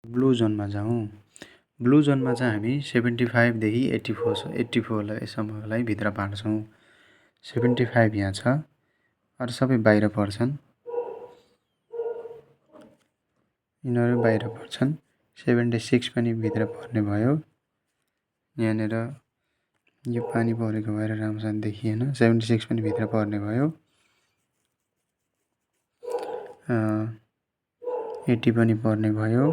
Blue जोनमा जाउँ। Blue जोनमा चाहिँ हामी 75 देखि 84 सम्मलाई भित्र पार्छौँ। 75 यहाँ छ, अरू सबै बाहिर पर्छन्। यिनीहरू बाहिर पर्छन्। 76 पनि भित्र पर्ने भयो। यहाँनिर यो पानी परेको भएर राम्रोसँग देखिएन। 76 पनि भित्र पर्ने भयो। 80 पनि पर्ने भयो।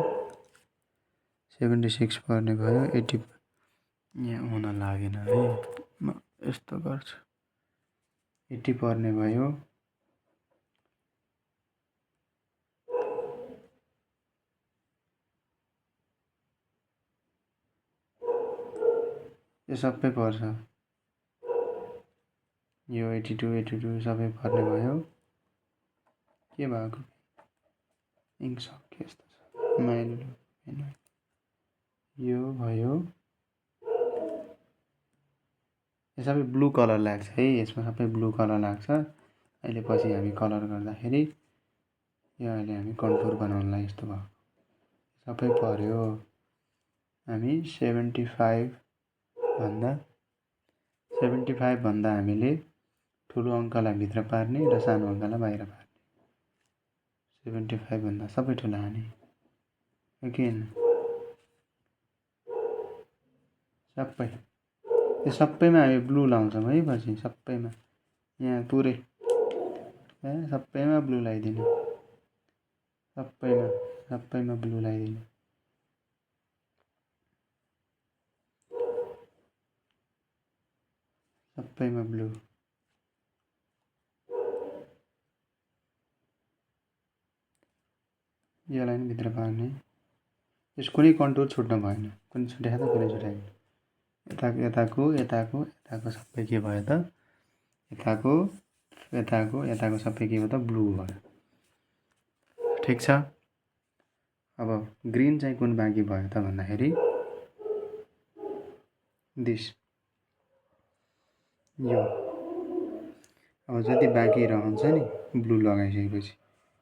76 पर्ने भयो। 80 यहाँ हुन लागेन है, म यस्तो गर्छु। 80 पर्ने भयो। यो सबै पर्छ। यो 82 सबै पर्ने भयो। के भएको? इङ्क सक्यो यस्तो छ। माइलो यो भयो। यो सबै ब्लू कलर लाग्छ है, यसमा सबै ब्लू कलर लाग्छ। अहिले पछि हामी कलर गर्दाखेरि यो अहिले हामी कन्टुर बनाउनलाई यस्तो भयो। सबै पर्यो। हामी 75 भन्दा हामीले ठुलो अङ्कलाई भित्र पार्ने र सानो अङ्कलाई बाहिर पार्ने। 75 भन्दा सबै ठुलो हाने हो कि होइन? सबै यो सबैमा हामी ब्लू लाउँछौँ है पछि सबैमा। यहाँ पुरै सबैमा ब्लू लगाइदिनु। सबैमा ब्लू लगाइदिनु। सबैमा ब्लू। यसलाई नि भित्र पार्ने। यस कुनै कन्टुर छुट्न भएन। कुनै छुट्यायो त कुनै छुट्याएन। यताको सबै के भयो त? यताको सबै के भयो त? ब्लू भयो। ठिक छ। अब ग्रीन चाहिँ कुन बाँकी भयो त भन्दाखेरि यो। अब जति बाँकी रहन्छ नि ब्लू लगाइसकेपछि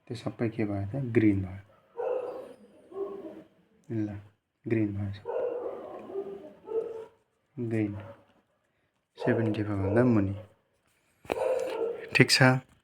त्यो सबै के भयो त? ग्रीन भयो। ल ग्रीन भयो। ग्रीन 75 भन्दा मुनि। ठिक छ।